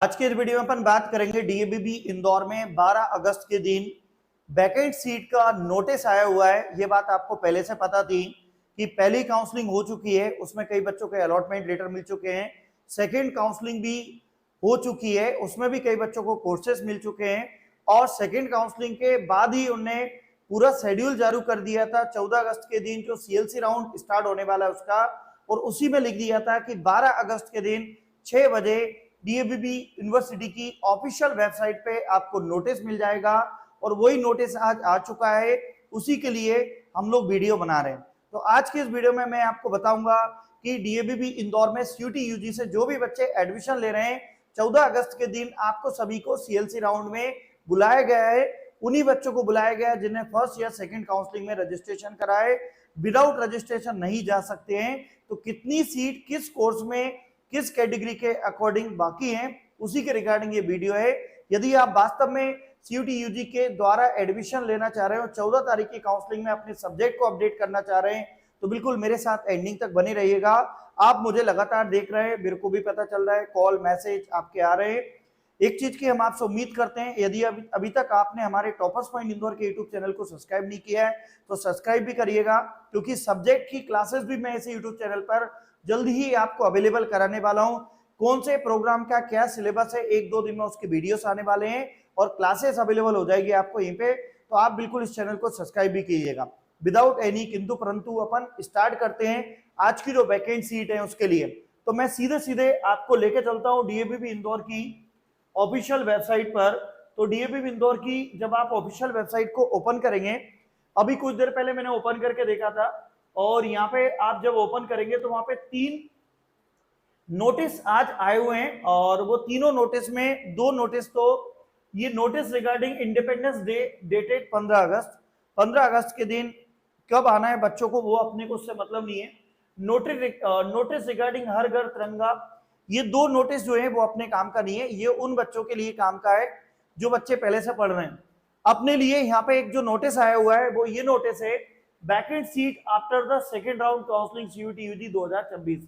आज के इस वीडियो में अपन बात करेंगे डीएवीबी इंदौर में 12 अगस्त के दिन वैकेंट सीट का नोटिस आया हुआ है। ये बात आपको पहले से पता थी कि पहली काउंसलिंग हो चुकी है, उसमें कई बच्चों के अलॉटमेंट लेटर मिल चुके हैं। सेकंड काउंसलिंग भी हो चुकी है, उसमें भी कई बच्चों को कोर्सेज मिल चुके हैं और सेकंड काउंसलिंग के बाद ही उन्हें पूरा शेड्यूल जारी कर दिया था 14 अगस्त के दिन जो सीएलसी राउंड स्टार्ट होने वाला है उसका, और उसी में लिख दिया था कि 12 अगस्त के दिन 6 बजे डीएवीबी यूनिवर्सिटी की ऑफिशियल वेबसाइट पे आपको नोटिस मिल जाएगा और वही नोटिस आज आ चुका है। उसी के लिए हम लोग वीडियो बना रहे हैं। तो आज की इस वीडियो में मैं आपको बताऊंगा कि डीएवीबी इंदौर में सीयूटी यूजी से जो भी बच्चे एडमिशन ले रहे हैं 14 अगस्त के दिन आपको सभी को सीएलसी राउंड में बुलाया गया है। उन्हीं बच्चों को बुलाया गया है जिन्हें फर्स्ट या सेकंड काउंसलिंग में रजिस्ट्रेशन कराए, विदाउट रजिस्ट्रेशन नहीं जा सकते हैं। तो कितनी सीट किस कोर्स में किस कैटेगरी के अकॉर्डिंग बाकी हैं, उसी के रिगार्डिंग ये वीडियो है। यदि आप वास्तव में सीयूटी यूजी के द्वारा एडमिशन लेना चाह रहे हो, 14 तारीख की काउंसलिंग में अपने सब्जेक्ट को अपडेट करना चाह रहे हैं, तो बिल्कुल मेरे साथ एंडिंग तक बने रहिएगा। आप मुझे लगातार देख रहे हैं, मेरे को भी पता चल रहा है, कॉल मैसेज आपके आ रहे हैं। एक चीज की हम आपसे उम्मीद करते हैं, यदि अभी तक आपने हमारे टॉपर्स पॉइंट इंदौर के यूट्यूब चैनल को सब्सक्राइब नहीं किया है तो सब्सक्राइब भी करिएगा, क्योंकि सब्जेक्ट की क्लासेस भी मैं इसे यूट्यूब चैनल पर जल्द ही आपको अवेलेबल कराने वाला हूं। कौन से प्रोग्राम का क्या सिलेबस है, 1-2 दिन में उसके वीडियोस आने वाले हैं और क्लासेस अवेलेबल हो जाएगी आपको यहीं पे। तो आप बिल्कुल इस चैनल को सब्सक्राइब भी कीजिएगा। विदाउट एनी किंतु परंतु अपन स्टार्ट करते हैं आज की जो वैकेंट सीट है उसके लिए। तो मैं सीधे सीधे आपको लेके चलता हूं डीएवीबी इंदौर की ऑफिशियल वेबसाइट पर। तो डीएवीबी इंदौर की जब आप ऑफिशियल वेबसाइट को ओपन करेंगे, अभी कुछ देर पहले मैंने ओपन करके देखा था, और यहाँ पे आप जब ओपन करेंगे तो वहां पे 3 नोटिस आज आए हुए हैं और वो तीनों नोटिस में 2 नोटिस, तो ये notice regarding independence day dated 15 अगस्त। 15 अगस्त के दिन कब आना है बच्चों को वो अपने को उससे मतलब नहीं है। नोटिस रिगार्डिंग हर घर तिरंगा, ये 2 नोटिस जो है वो अपने काम का नहीं है, ये उन बच्चों के लिए काम का है जो बच्चे पहले से पढ़ रहे हैं। अपने लिए यहाँ पे एक जो नोटिस आया हुआ है वो ये नोटिस है, vacant seat after the second round counselling CUET UG 2026।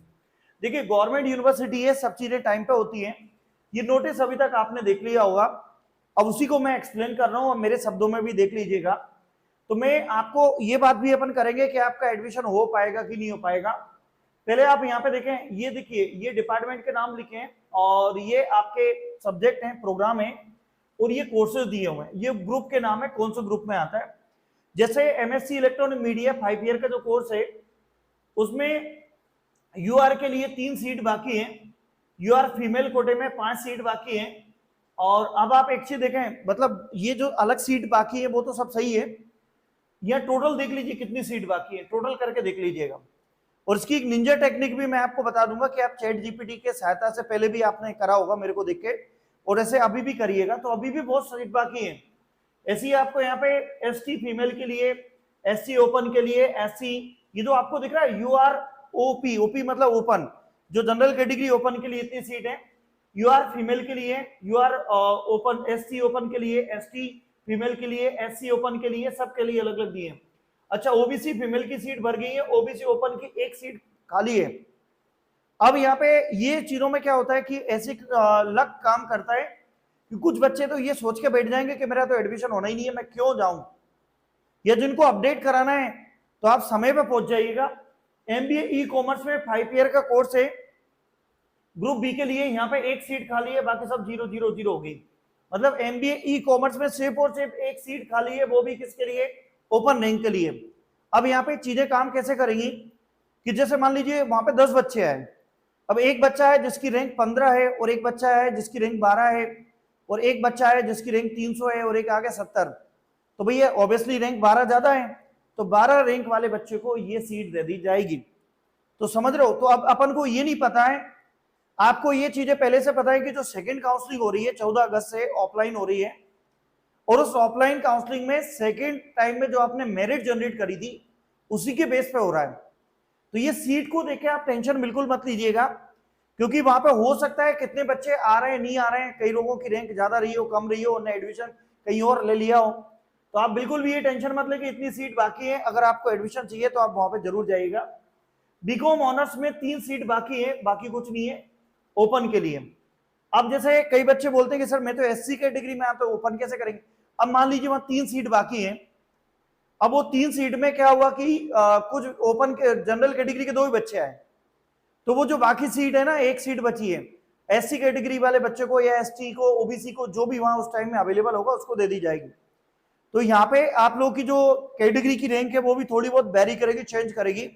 देखिए गवर्नमेंट यूनिवर्सिटी है, सब चीजें टाइम पे होती हैं। ये नोटिस अभी तक आपने देख लिया होगा, अब उसी को मैं एक्सप्लेन कर रहा हूं और मेरे शब्दों में भी देख लीजिएगा। तो मैं आपको ये बात भी अपन करेंगे कि आपका एडमिशन हो पाएगा कि नहीं हो पाएगा। पहले आप यहाँ पे देखें, ये देखिए ये डिपार्टमेंट के नाम लिखे हैं और ये आपके सब्जेक्ट हैं, प्रोग्राम है और ये कोर्सेज दिए हुए हैं। ये ग्रुप के नाम है, कौन से ग्रुप में आता है। जैसे एमएससी इलेक्ट्रॉनिक मीडिया 5 ईयर का जो कोर्स है उसमें यूआर के लिए 3 सीट बाकी है, यूआर फीमेल कोटे में 5 सीट बाकी है। और अब आप एक चीज देखें, मतलब ये जो अलग सीट बाकी है वो तो सब सही है, यह टोटल देख लीजिए कितनी सीट बाकी है, टोटल करके देख लीजिएगा। और इसकी एक निंजा टेक्निक भी मैं आपको बता दूंगा कि आप चैट जीपीटी के सहायता से, पहले भी आपने करा होगा मेरे को देख के, और ऐसे अभी भी करिएगा, तो अभी भी बहुत सीट बाकी है। ऐसे ही आपको यहाँ पे एसटी फीमेल के लिए, एससी ओपन के लिए, एससी ये जो आपको दिख रहा है यूआर ओपी, ओपी मतलब ओपन, जो जनरल कैटेगरी ओपन के लिए इतनी सीट है, यूआर फीमेल के लिए, यूआर ओपन, एससी ओपन के लिए, एसटी फीमेल के लिए, एससी ओपन के लिए, सबके लिए अलग अलग दिए। अच्छा ओबीसी फीमेल की सीट भर गई है, ओबीसी ओपन की 1 सीट खाली है। अब यहाँ पे ये चीजों में क्या होता है कि ऐसी लक काम करता है कि कुछ बच्चे तो ये सोच के बैठ जाएंगे कि मेरा तो एडमिशन होना ही नहीं है, मैं क्यों जाऊं। या जिनको अपडेट कराना है तो आप समय पे पहुंच जाइएगा। एमबीए ई कॉमर्स में 5 ईयर का कोर्स है, ग्रुप बी के लिए यहाँ पे 1 सीट खाली है, बाकी सब 0-0-0 हो गई। मतलब एमबीए ई कॉमर्स में सिर्फ और सिर्फ 1 सीट खाली है, वो भी किसके लिए, ओपन रैंक के लिए। अब यहाँ पे चीजें काम कैसे करेंगी कि जैसे मान लीजिए वहां पे 10 बच्चे हैं, अब एक बच्चा है जिसकी रैंक 15 है और एक बच्चा है जिसकी रैंक 12 है और एक बच्चा है जिसकी रैंक 300 है और एक आगे 70, तो भैया ऑब्वियसली रैंक 12 ज्यादा है, तो 12 रैंक वाले बच्चे को ये सीट दे दी जाएगी। तो समझ रहे हो। तो अब अपन को ये नहीं पता है, आपको ये चीजें पहले से पता है कि जो सेकंड काउंसलिंग हो रही है 14 अगस्त से ऑफलाइन हो रही है, और उस ऑफलाइन काउंसलिंग में सेकंड टाइम में जो आपने मेरिट जनरेट करी थी उसी के बेस पे हो रहा है। तो ये सीट को देख के आप टेंशन बिल्कुल मत लीजिएगा, क्योंकि वहां पे हो सकता है कितने बच्चे आ रहे हैं नहीं आ रहे हैं, कई लोगों की रैंक ज्यादा रही हो, कम रही हो, उन्होंने एडमिशन कहीं और ले लिया हो। तो आप बिल्कुल भी ये टेंशन मत ले कि इतनी सीट बाकी है, अगर आपको एडमिशन चाहिए तो आप वहां पे जरूर जाइएगा। बीकॉम ऑनर्स में 3 सीट बाकी है, बाकी कुछ नहीं है ओपन के लिए। अब जैसे कई बच्चे बोलते हैं कि सर मैं तो एससी कैटेगरी में आता हूं, ओपन कैसे करेंगे? अब मान लीजिए वहां 3 सीट बाकी हैं, अब वो 3 सीट में क्या हुआ कि कुछ ओपन के जनरल कैटेगरी के 2 ही बच्चे आए, तो वो जो बाकी सीट है ना, 1 सीट बची है, एससी कैटेगरी वाले बच्चे को या एसटी को, ओबीसी को, जो भी वहां उस टाइम में अवेलेबल होगा उसको दे दी जाएगी। तो यहाँ पे आप लोग की जो कैटेगरी की रैंक है वो भी थोड़ी बहुत वेरी करेगी, चेंज करेगी,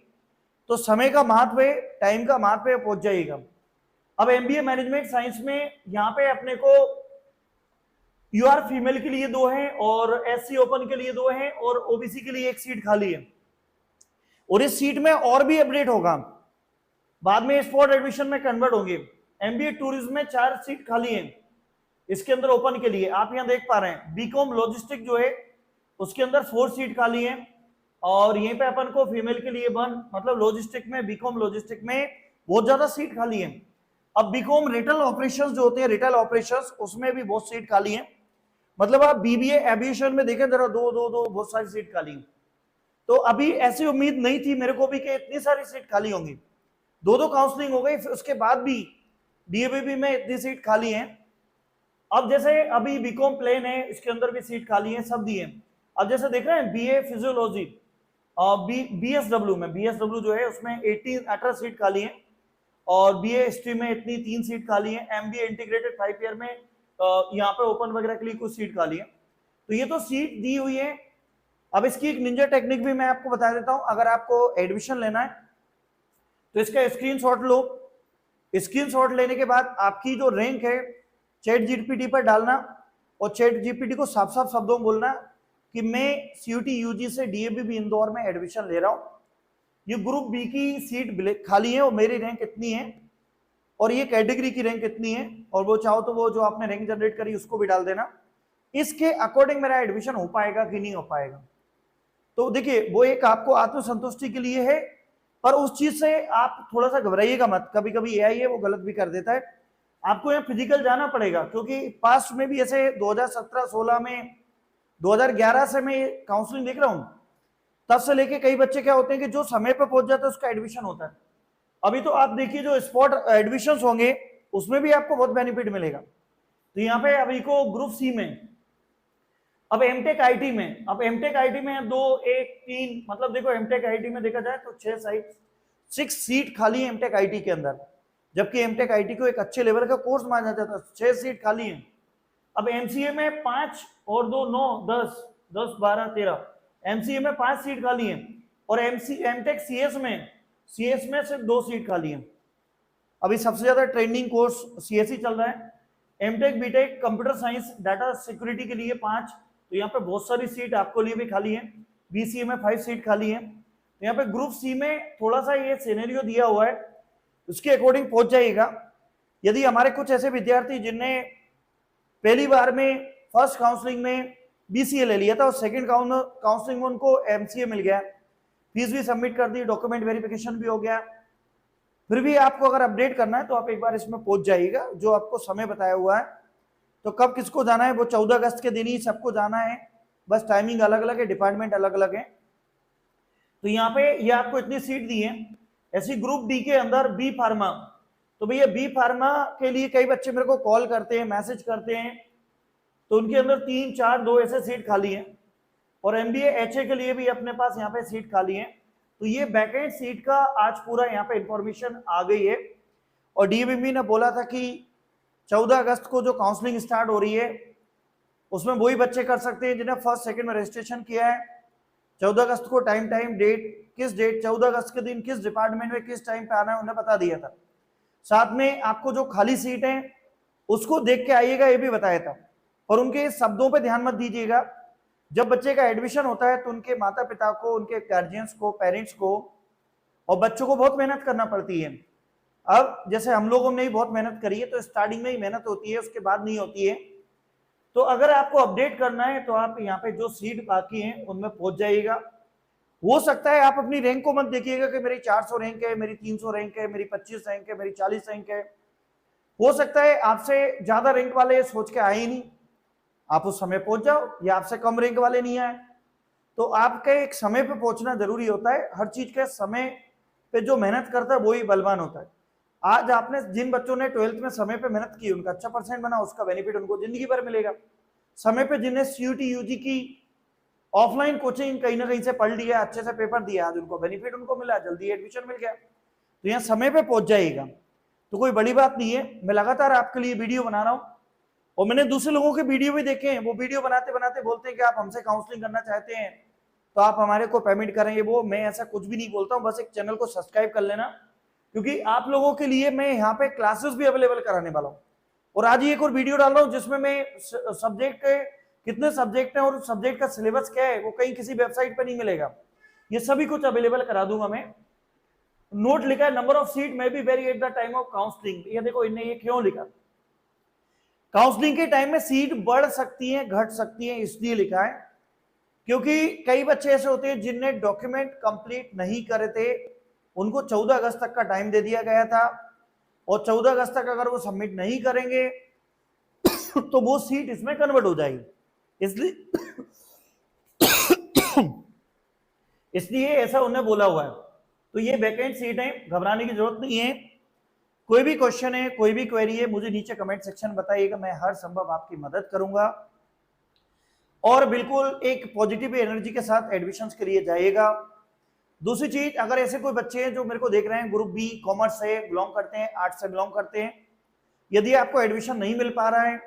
तो समय का महत्व है, टाइम का महत्व है, पहुंच जाइएगा। अब एमबीए मैनेजमेंट साइंस में यहाँ पे अपने को यूआर फीमेल के लिए 2 हैं और एससी ओपन के लिए 2 हैं और ओबीसी के लिए 1 सीट खाली है, और इस सीट में और भी अपडेट होगा, बाद में स्पॉट एडमिशन में कन्वर्ट होंगे। एमबीए टूरिज्म में 4 सीट खाली हैं इसके अंदर ओपन के लिए, आप यहां देख पा रहे हैं। बीकॉम लॉजिस्टिक जो है उसके अंदर 4 सीट खाली है, और यहीं पे अपन को फीमेल के लिए 1, मतलब लॉजिस्टिक में, बीकॉम लॉजिस्टिक में बहुत ज्यादा सीट खाली है। अब बीकॉम रिटेल ऑपरेशंस जो होते हैं, रिटेल ऑपरेशंस, उसमें भी बहुत सीट खाली है, मतलब आप बीबीए एविएशन में देखें जरा, दो बहुत सारी सीट खाली है। तो अभी ऐसी उम्मीद नहीं थी मेरे को भी कि इतनी सारी सीट खाली होंगी, 2 काउंसलिंग हो गई, उसके बाद भी डीएबीबी में इतनी सीट खाली है। अब जैसे अभी बीकॉम प्लेन है, इसके अंदर भी सीट खाली है, सब दिए। अब जैसे देख रहे हैं बीए फिजियोलॉजी बीएसडब्ल्यू में, बीएसडब्ल्यू जो है उसमें 18 सीट खाली है, और बीए हिस्ट्री में इतनी 3 सीट खाली है। एमबीए इंटीग्रेटेड 5 ईयर में यहाँ पे ओपन वगैरह के लिए कुछ सीट खाली है। तो ये तो सीट दी हुई है। अब इसकी एक निंजा टेक्निक भी मैं आपको बता देता हूं, अगर आपको एडमिशन लेना है तो इसका स्क्रीनशॉट लो, स्क्रीनशॉट लेने के बाद आपकी जो रैंक है चैट जीपीटी पर डालना, और चैट जीपीटी को साफ साफ शब्दों में बोलना कि मैं सीयूटी यूजी से डीएबीबी इंदौर में एडमिशन ले रहा हूं, ये ग्रुप बी की सीट खाली है और मेरी रैंक इतनी है, और ये कैटेगरी की रैंक इतनी है, और वो चाहो तो वो जो आपने रैंक जनरेट करी उसको भी डाल देना, इसके अकॉर्डिंग मेरा एडमिशन हो पाएगा कि नहीं हो पाएगा। तो देखिए वो एक आपको आत्मसंतुष्टि के लिए है, पर उस चीज से आप थोड़ा सा घबराइएगा मत, कभी कभी एआई है वो गलत भी कर देता है, आपको यहाँ फिजिकल जाना पड़ेगा, क्योंकि पास्ट में भी ऐसे 2017-16 में, 2011 से मैं काउंसलिंग देख रहा हूँ, तब से लेके कई बच्चे क्या होते हैं कि जो समय पर पहुंच जाता है उसका एडमिशन होता है। अभी तो आप देखिए जो स्पॉट एडमिशन होंगे उसमें भी आपको बहुत बेनिफिट मिलेगा। तो यहाँ पे अभी को ग्रुप सी में, अब एमटेक आईटी में, अब एमटेक आईटी में 2, 1, 3, मतलब देखो एमटेक आईटी में देखा जाए तो 6 सीट खाली है एमटेक आईटी के अंदर, जबकि एमटेक आईटी को एक अच्छे लेवल का कोर्स माना जाता है, 6 सीट खाली है। अब एमसीए में 5 और 2 9 10 10 12 13, एमसीए में 5 सीट खाली है, और एमटेक सीएस में सिर्फ 2 सीट खाली है। अभी सबसे ज्यादा ट्रेंडिंग कोर्स सीएस ही चल रहा है। MTech BTech computer science data security के लिए 5, तो यहाँ पे बहुत सारी सीट आपको लिए भी खाली है। बीसीए में 5 सीट खाली है। तो यहाँ पे ग्रुप सी में थोड़ा सा ये सिनेरियो दिया हुआ है, उसके अकॉर्डिंग पहुंच जाइएगा। यदि हमारे कुछ ऐसे विद्यार्थी जिनने पहली बार में फर्स्ट काउंसलिंग में बीसीए ले लिया था और सेकंड काउंसलिंग में उनको एमसीए मिल गया, फीस भी सबमिट कर दी, डॉक्यूमेंट वेरिफिकेशन भी हो गया, फिर भी आपको अगर अपडेट करना है तो आप एक बार इसमें पहुंच जाइएगा, जो आपको समय बताया हुआ है। तो कब किसको जाना है वो 14 अगस्त के दिन ही सबको जाना है, बस टाइमिंग अलग अलग है, डिपार्टमेंट अलग अलग है। तो यहाँ पे ये आपको इतनी सीट दी है। ऐसी ग्रुप डी के अंदर बी फार्मा, तो भैया बी फार्मा के लिए कई बच्चे मेरे को कॉल करते हैं, मैसेज करते हैं, तो उनके अंदर 3 4 2 ऐसे सीट खाली है, और एमबीए एचए के लिए भी अपने पास यहाँ पे सीट खाली है। तो ये बैकेंड सीट का आज पूरा यहाँ पे इंफॉर्मेशन आ गई है, और डीएबीबी ने बोला था कि 14 अगस्त को जो काउंसलिंग स्टार्ट हो रही है उसमें वही बच्चे कर सकते हैं जिन्हें फर्स्ट सेकंड में रजिस्ट्रेशन किया है। 14 अगस्त को टाइम डेट, किस डेट 14 अगस्त के दिन किस डिपार्टमेंट में किस टाइम पे आना है उन्हें बता दिया था। साथ में आपको जो खाली सीट है उसको देख के आइएगा ये भी बताया था, और उनके शब्दों पे ध्यान मत दीजिएगा। जब बच्चे का एडमिशन होता है तो उनके माता पिता को, उनके गार्जियंस को, पेरेंट्स को और बच्चों को बहुत मेहनत करना पड़ती है। अब जैसे हम लोगों ने भी बहुत मेहनत करी है, तो स्टार्टिंग में ही मेहनत होती है, उसके बाद नहीं होती है। तो अगर आपको अपडेट करना है तो आप यहाँ पे जो सीट बाकी है उनमें पहुंच जाइएगा। हो सकता है आप अपनी रैंक को मत देखिएगा कि मेरी 400 रैंक है, मेरी 300 रैंक है, मेरी 25 रैंक है, मेरी 40 रैंक है। हो सकता है आपसे ज्यादा रैंक वाले सोच के आए ही नहीं, आप उस समय पहुंच जाओ, या आपसे कम रैंक वाले नहीं आए। तो आपके एक समय पे पहुंचना जरूरी होता है। हर चीज के समय पे जो मेहनत करता है वही बलवान होता है। आज आपने जिन बच्चों ने 12th में समय पे मेहनत की, उनका अच्छा परसेंट बना, उसका बेनिफिट उनको जिंदगी भर मिलेगा। समय पे जिन्हें सीयूटी यूजी की ऑफलाइन कोचिंग कहीं ना कहीं से पढ़ लिया, अच्छे से पेपर दिया, आज उनको बेनिफिट उनको मिला, जल्दी एडमिशन मिल गया। तो यहाँ समय पे पहुंच जाएगा, तो कोई बड़ी बात नहीं है। मैं लगातार आपके लिए वीडियो बना रहा हूँ, और मैंने दूसरे लोगों के वीडियो भी देखे हैं, वो वीडियो बनाते बनाते बोलते हैं कि आप हमसे काउंसलिंग करना चाहते हैं तो आप हमारे को पेमेंट करेंगे। वो मैं ऐसा कुछ भी नहीं बोलता हूँ, बस एक चैनल को सब्सक्राइब कर लेना, क्योंकि आप लोगों के लिए मैं यहाँ पे क्लासेस भी अवेलेबल कराने वाला हूँ। और आज ही एक और वीडियो डाल रहा हूँ जिसमें मैं सब्जेक्ट के कितने सब्जेक्ट हैं और सब्जेक्ट का सिलेबस क्या है वो कहीं किसी वेबसाइट पर नहीं मिलेगा, ये सभी कुछ अवेलेबल करा दूंगा मैं। नोट लिखा है नंबर ऑफ सीट में be very at the time of counselling. ये देखो इन्हें ये क्यों लिखा, काउंसलिंग के टाइम में सीट बढ़ सकती है घट सकती है, इसलिए लिखा है क्योंकि कई बच्चे ऐसे होते हैं जिनने डॉक्यूमेंट कंप्लीट नहीं करे थे, उनको 14 अगस्त तक का टाइम दे दिया गया था, और 14 अगस्त तक अगर वो सबमिट नहीं करेंगे तो वो सीट इसमें कन्वर्ट हो जाएगी। इसलिए ऐसा उन्हें बोला हुआ है। तो ये वैकेंट सीट है, घबराने की जरूरत नहीं है। कोई भी क्वेश्चन है, कोई भी क्वेरी है, मुझे नीचे कमेंट सेक्शन में बताइएगा, मैं हर संभव आपकी मदद करूंगा। और बिल्कुल एक पॉजिटिव एनर्जी के साथ एडमिशंस के लिए जाइएगा। दूसरी चीज, अगर ऐसे कोई बच्चे हैं जो मेरे को देख रहे हैं, ग्रुप बी कॉमर्स से बिलोंग करते हैं, आर्ट्स से बिलोंग करते हैं, यदि आपको एडमिशन नहीं मिल पा रहा है,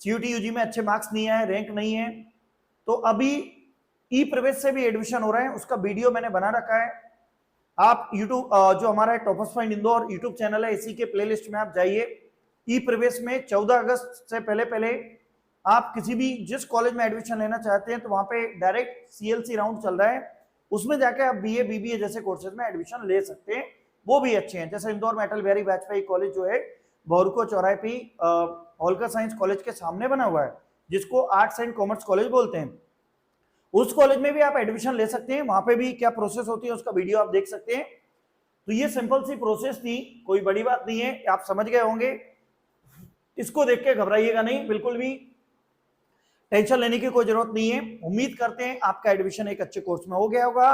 सीयूटी यूजी में अच्छे मार्क्स नहीं आए, रैंक नहीं है, तो अभी ई प्रवेश से भी एडमिशन हो रहा है, उसका वीडियो मैंने बना रखा है। आप यूट्यूब जो हमारा toppers find Indore YouTube channel है, इसी के प्लेलिस्ट में आप जाइए। ई प्रवेश में 14 अगस्त से पहले पहले आप किसी भी जिस कॉलेज में एडमिशन लेना चाहते हैं तो वहां पे डायरेक्ट सीएलसी राउंड चल रहा है, उसमें जाके आप बीए बीबीए जैसे कोर्सेज में एडमिशन ले सकते हैं, वो भी अच्छे हैं। जैसे इंदौर में अटल बिहारी वाजपेयी कॉलेज जो है भौरको चौराहे पे होलकर साइंस कॉलेज के सामने बना हुआ है, जिसको आर्ट्स एंड कॉमर्स कॉलेज बोलते हैं, उस कॉलेज में भी आप एडमिशन ले सकते हैं। वहां पे भी क्या प्रोसेस होती है उसका वीडियो आप देख सकते हैं। तो ये सिंपल सी प्रोसेस थी, कोई बड़ी बात नहीं है, आप समझ गए होंगे। इसको देख के घबराइएगा नहीं, बिल्कुल भी टेंशन लेने की कोई जरूरत नहीं है। उम्मीद करते हैं आपका एडमिशन एक अच्छे कोर्स में हो गया होगा,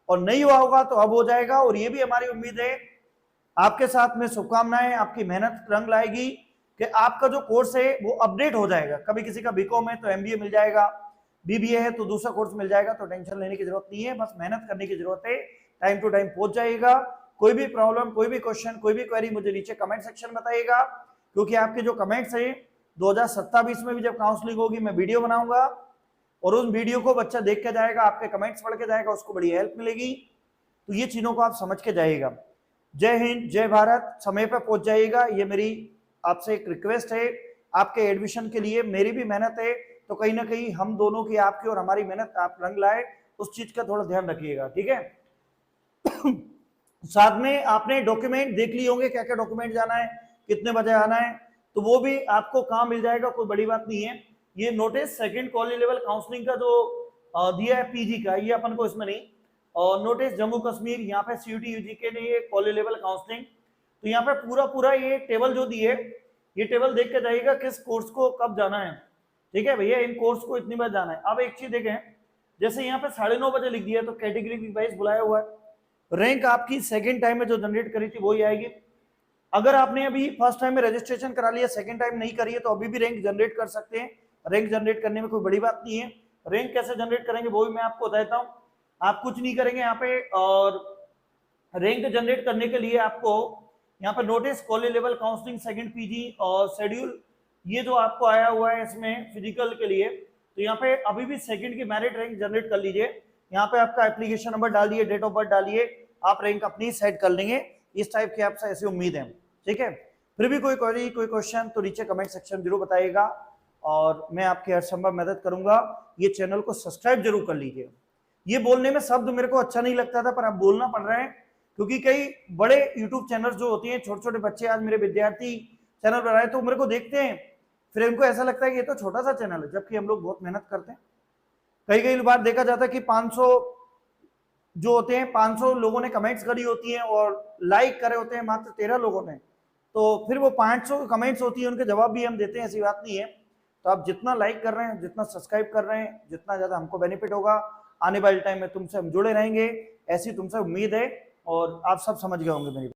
और नहीं हुआ होगा तो अब हो जाएगा। और ये भी हमारी उम्मीद है, आपके साथ में शुभकामनाएं, आपकी मेहनत रंग लाएगी कि आपका जो कोर्स है वो अपडेट हो जाएगा। कभी किसी का बीकॉम है तो एमबीए मिल जाएगा, बीबीए है तो दूसरा कोर्स मिल जाएगा। तो टेंशन लेने की जरूरत नहीं है, बस मेहनत करने की जरूरत है, टाइम टू टाइम पहुंच जाएगा। कोई भी प्रॉब्लम, कोई भी क्वेश्चन, कोई भी क्वेरी मुझे नीचे कमेंट सेक्शन में बताइएगा, क्योंकि आपके जो कमेंट्स है 2027 में भी जब काउंसलिंग होगी मैं वीडियो बनाऊंगा, और उस वीडियो को बच्चा देख के जाएगा, आपके कमेंट्स पढ़ के जाएगा, उसको बड़ी हेल्प मिलेगी। तो ये चीजों को आप समझ के जाइएगा। जय हिंद, जय भारत, समय पर पहुंच जाइएगा, ये मेरी आपसे एक रिक्वेस्ट है। आपके एडमिशन के लिए मेरी भी मेहनत है, तो कहीं ना कहीं हम दोनों की, आपकी और हमारी मेहनत आप रंग लाए, उस चीज का थोड़ा ध्यान रखिएगा, ठीक है। साथ में आपने डॉक्यूमेंट देख लिए होंगे, क्या क्या डॉक्यूमेंट जाना है, कितने बजे आना है, तो वो भी आपको कहाँ मिल जाएगा, कोई बड़ी बात नहीं है। ये notice second college level counselling का जो दिया है पीजी का, ये अपन को इसमें नहीं, और नोटिस जम्मू कश्मीर, यहाँ पे सीयूटी यूजी के लिए कॉलेज लेवल काउंसलिंग। तो यहाँ पे पूरा ये टेबल जो दिए, ये टेबल देख के जाइएगा किस कोर्स को कब जाना है, ठीक है भैया, इन कोर्स को इतनी बार जाना है। अब एक चीज देखें, जैसे यहाँ पे 9:30 बजे लिख दिया, तो कैटेगरी वाइज बुलाया हुआ है, रैंक आपकी सेकंड टाइम में जो जनरेट करी थी वही आएगी। अगर आपने अभी फर्स्ट टाइम में रजिस्ट्रेशन करा लिया, सेकंड टाइम नहीं करी है, तो अभी भी रैंक जनरेट कर सकते हैं। रैंक जनरेट करने में कोई बड़ी बात नहीं है। रैंक कैसे जनरेट करेंगे वो भी मैं आपको बताता हूँ। आप कुछ नहीं करेंगे यहाँ पे, और रैंक जनरेट करने के लिए आपको यहाँ पे notice college level counselling second PG और शेड्यूल, ये जो आपको आया हुआ है इसमें फिजिकल के लिए, तो यहाँ पे अभी भी सेकंड की मेरिट रैंक जनरेट कर लीजिए। यहाँ पे आपका एप्लीकेशन नंबर डालिए, डेट ऑफ बर्थ डालिए, आप रैंक अपनी सेट कर लेंगे। इस टाइप की आपसे ऐसी उम्मीद है, ठीक है। फिर भी कोई क्वेरी, कोई क्वेश्चन, तो नीचे कमेंट सेक्शन जरूर बताइएगा, और मैं आपकी हर संभव मदद करूंगा। ये चैनल को सब्सक्राइब जरूर कर लीजिए। ये बोलने में शब्द मेरे को अच्छा नहीं लगता था, पर अब बोलना पड़ रहा है, क्योंकि कई बड़े यूट्यूब चैनल जो होती हैं, छोटे छोटे बच्चे आज मेरे विद्यार्थी चैनल पर आए, तो मेरे को देखते हैं, फिर इनको ऐसा लगता है कि ये तो छोटा सा चैनल है, जबकि हम लोग बहुत मेहनत करते हैं। कई बार देखा जाता है कि 500 जो होते हैं, 500 लोगों ने कमेंट्स करी होती हैं और लाइक करे होते हैं मात्र 13 लोगों ने, तो फिर वो 500 कमेंट्स होती है, उनके जवाब भी हम देते हैं, ऐसी बात नहीं है। तो आप जितना लाइक कर रहे हैं, जितना सब्सक्राइब कर रहे हैं, जितना ज्यादा हमको बेनिफिट होगा। आने वाले टाइम में तुमसे हम जुड़े रहेंगे, ऐसी तुमसे उम्मीद है, और आप सब समझ गए होंगे मेरी